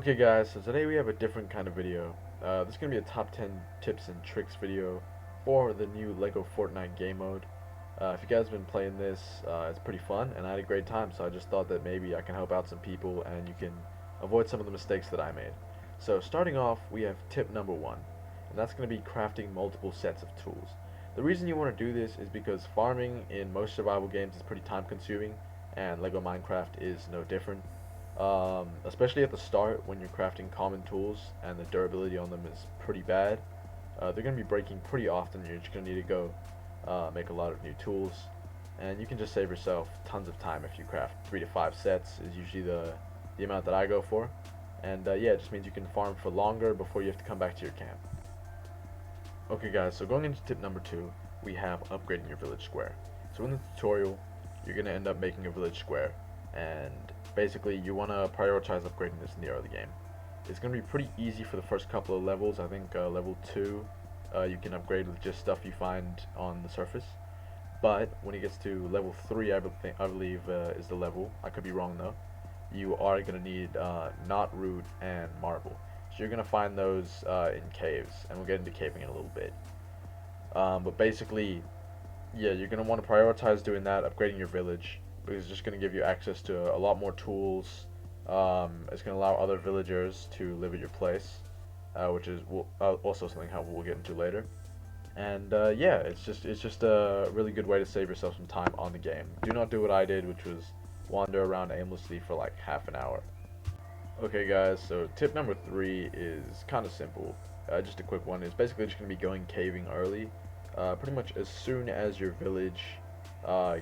Okay guys, so today we have a different kind of video. This is going to be a top 10 tips and tricks video for the new Lego Fortnite game mode. If you guys have been playing this, it's pretty fun and I had a great time, so I just thought that maybe I can help out some people and you can avoid some of the mistakes that I made. So starting off, we have tip number 1, and that's going to be crafting multiple sets of tools. The reason you want to do this is because farming in most survival games is pretty time consuming, and Lego Minecraft is no different. Especially at the start when you're crafting common tools and the durability on them is pretty bad. They're going to be breaking pretty often. You're just going to need to go make a lot of new tools, and you can just save yourself tons of time if you craft 3 to 5 sets is usually the amount that I go for. And yeah, it just means you can farm for longer before you have to come back to your camp. Okay guys, so going into tip number 2, we have upgrading your village square. So in the tutorial, you're going to end up making a village square, and basically you want to prioritize upgrading this in the early game. It's going to be pretty easy for the first couple of levels. I think level 2 you can upgrade with just stuff you find on the surface, but when it gets to level 3 I believe is the level, I could be wrong though, you are going to need knot root and marble. So you're going to find those in caves, and we'll get into caving in a little bit. But basically, yeah, you're going to want to prioritize doing that, upgrading your village, because it's just going to give you access to a lot more tools. It's going to allow other villagers to live at your place, which is also something how we'll get into later. And yeah, it's just a really good way to save yourself some time on the game. Do not do what I did, which was wander around aimlessly for like half an hour. Okay guys, so tip number 3 is kind of simple. Just a quick one. It's basically just going to be going caving early. Pretty much as soon as your village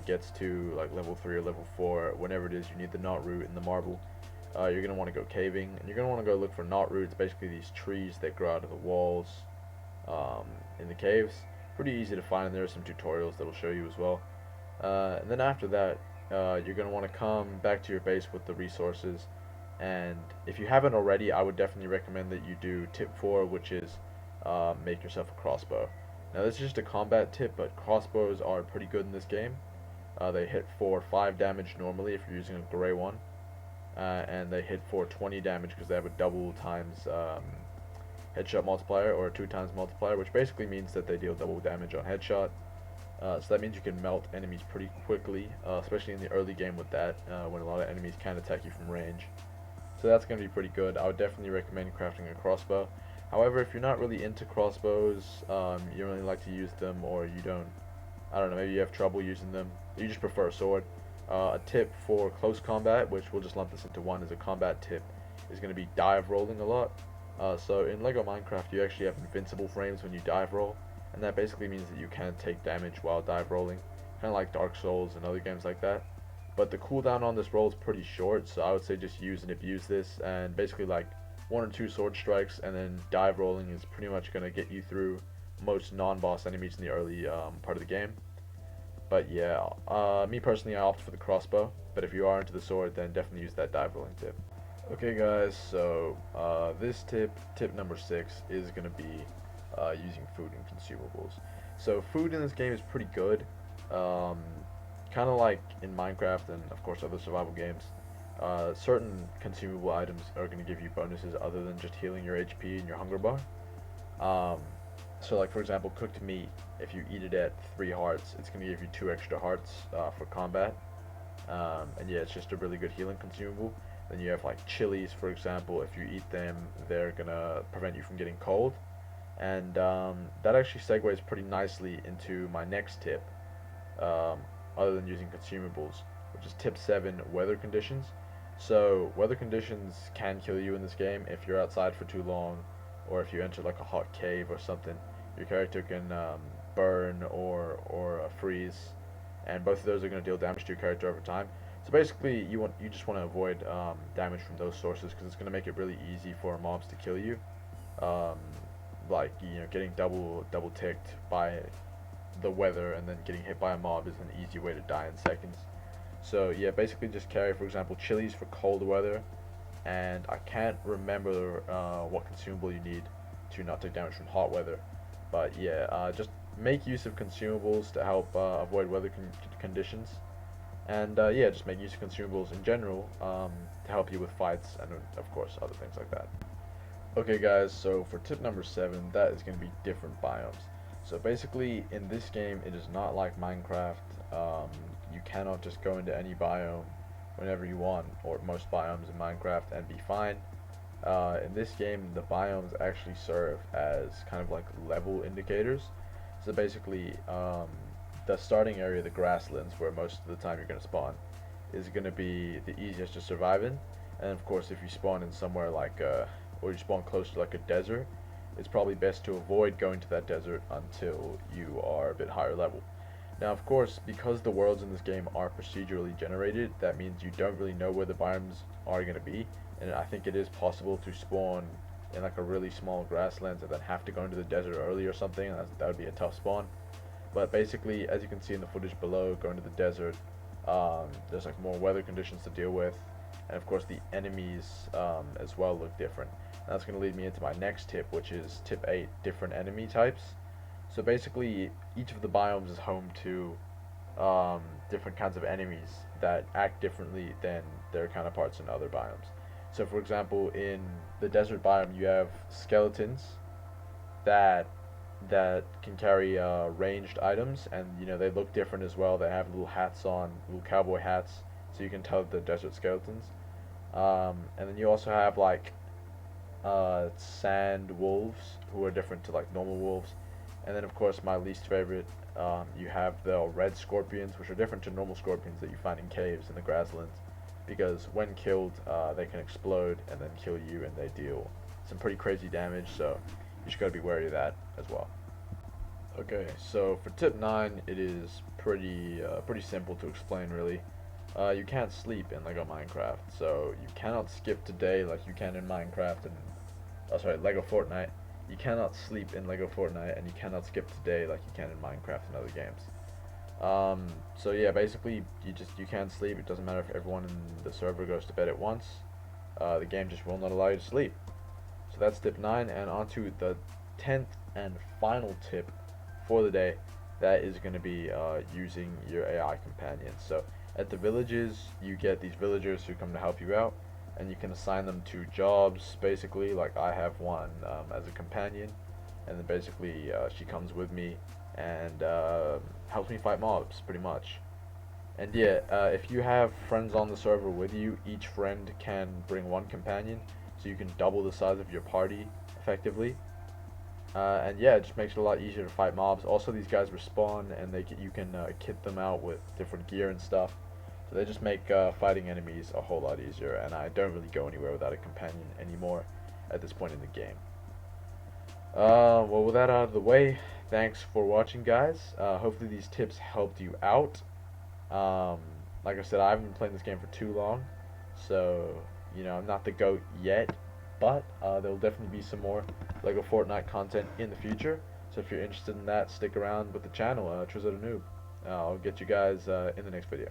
gets to like level 3 or level 4, whenever it is you need the knot root and the marble, you're going to want to go caving, and you're going to want to go look for knot roots, basically these trees that grow out of the walls in the caves. Pretty easy to find, and there are some tutorials that will show you as well. And then after that, you're going to want to come back to your base with the resources, and if you haven't already, I would definitely recommend that you do tip 4, which is make yourself a crossbow. Now this is just a combat tip, but crossbows are pretty good in this game. They hit for 5 damage normally if you're using a gray one, and they hit for 20 damage because they have a double times headshot multiplier, or a 2 times multiplier, which basically means that they deal double damage on headshot. So that means you can melt enemies pretty quickly, especially in the early game with that, when a lot of enemies can attack you from range. So that's going to be pretty good. I would definitely recommend crafting a crossbow. However, if you're not really into crossbows, you don't really like to use them, or you don't, I don't know, maybe you have trouble using them, you just prefer a sword, a tip for close combat, which we'll just lump this into one as a combat tip, is going to be dive rolling a lot. So in Lego Minecraft, you actually have invincible frames when you dive roll, and that basically means that you can't take damage while dive rolling, kind of like Dark Souls and other games like that. But the cooldown on this roll is pretty short, so I would say just use and abuse this, and basically like 1 or 2 sword strikes and then dive rolling is pretty much going to get you through most non-boss enemies in the early part of the game. But yeah, me personally, I opt for the crossbow, but if you are into the sword, then definitely use that dive rolling tip. Okay guys, so this tip number 6, is going to be using food and consumables. So food in this game is pretty good, kind of like in Minecraft and of course other survival games. Certain consumable items are going to give you bonuses other than just healing your HP and your hunger bar. So like for example, cooked meat, if you eat it at 3 hearts, it's going to give you 2 extra hearts for combat. And yeah, it's just a really good healing consumable. Then you have like chilies, for example. If you eat them, they're going to prevent you from getting cold. And that actually segues pretty nicely into my next tip, other than using consumables, which is tip 7, weather conditions. So weather conditions can kill you in this game if you're outside for too long, or if you enter like a hot cave or something. Your character can burn or freeze, and both of those are going to deal damage to your character over time. So basically, you just want to avoid damage from those sources, because it's going to make it really easy for mobs to kill you. Like getting double ticked by the weather and then getting hit by a mob is an easy way to die in seconds. So yeah, basically just carry, for example, chilies for cold weather, and I can't remember what consumable you need to not take damage from hot weather, but yeah, just make use of consumables to help avoid weather conditions. and yeah, just make use of consumables in general to help you with fights and of course other things like that. Okay guys, so for tip number 7, that is going to be different biomes. So basically in this game it is not like Minecraft. You cannot just go into any biome whenever you want, or most biomes in Minecraft, and be fine. In this game the biomes actually serve as kind of like level indicators. So basically the starting area, the grasslands, where most of the time you're going to spawn, is going to be the easiest to survive in. And of course if you spawn in somewhere like or you spawn close to like a desert, it's probably best to avoid going to that desert until you are a bit higher level. Now of course, because the worlds in this game are procedurally generated, that means you don't really know where the biomes are going to be, and I think it is possible to spawn in like a really small grasslands and then have to go into the desert early or something. That would be a tough spawn. But basically, as you can see in the footage below, going to the desert, there's like more weather conditions to deal with, and of course the enemies as well look different. And that's going to lead me into my next tip, which is tip 8, different enemy types. So basically each of the biomes is home to different kinds of enemies that act differently than their counterparts in other biomes. So for example, in the desert biome you have skeletons that can carry ranged items, and you know they look different as well. They have little hats on, little cowboy hats, so you can tell the desert skeletons. And then you also have like sand wolves, who are different to like normal wolves. And then of course my least favorite, you have the red scorpions, which are different to normal scorpions that you find in caves in the grasslands, because when killed they can explode and then kill you, and they deal some pretty crazy damage, so you just gotta be wary of that as well. Okay, so for tip 9, it is pretty simple to explain really. You can't sleep in Lego Minecraft, so you cannot skip today like you can in Minecraft and Lego Fortnite. You cannot sleep in Lego Fortnite, and you cannot skip today like you can in Minecraft and other games. So yeah, basically you can't sleep. It doesn't matter if everyone in the server goes to bed at once. The game just will not allow you to sleep. So that's tip 9, and on to the 10th and final tip for the day. That is going to be using your AI companions. So at the villages, you get these villagers who come to help you out, and you can assign them to jobs, basically. Like I have one as a companion, and then basically she comes with me and helps me fight mobs, pretty much. And yeah, if you have friends on the server with you, each friend can bring one companion, so you can double the size of your party effectively. And yeah, it just makes it a lot easier to fight mobs. Also, these guys respawn, and you can kit them out with different gear and stuff. So they just make fighting enemies a whole lot easier, and I don't really go anywhere without a companion anymore at this point in the game. Well, with that out of the way, thanks for watching, guys. Hopefully these tips helped you out. Like I said, I haven't been playing this game for too long, so you know I'm not the GOAT yet, but there will definitely be some more Lego Fortnite content in the future. So if you're interested in that, stick around with the channel. Trizzo the Noob. I'll get you guys in the next video.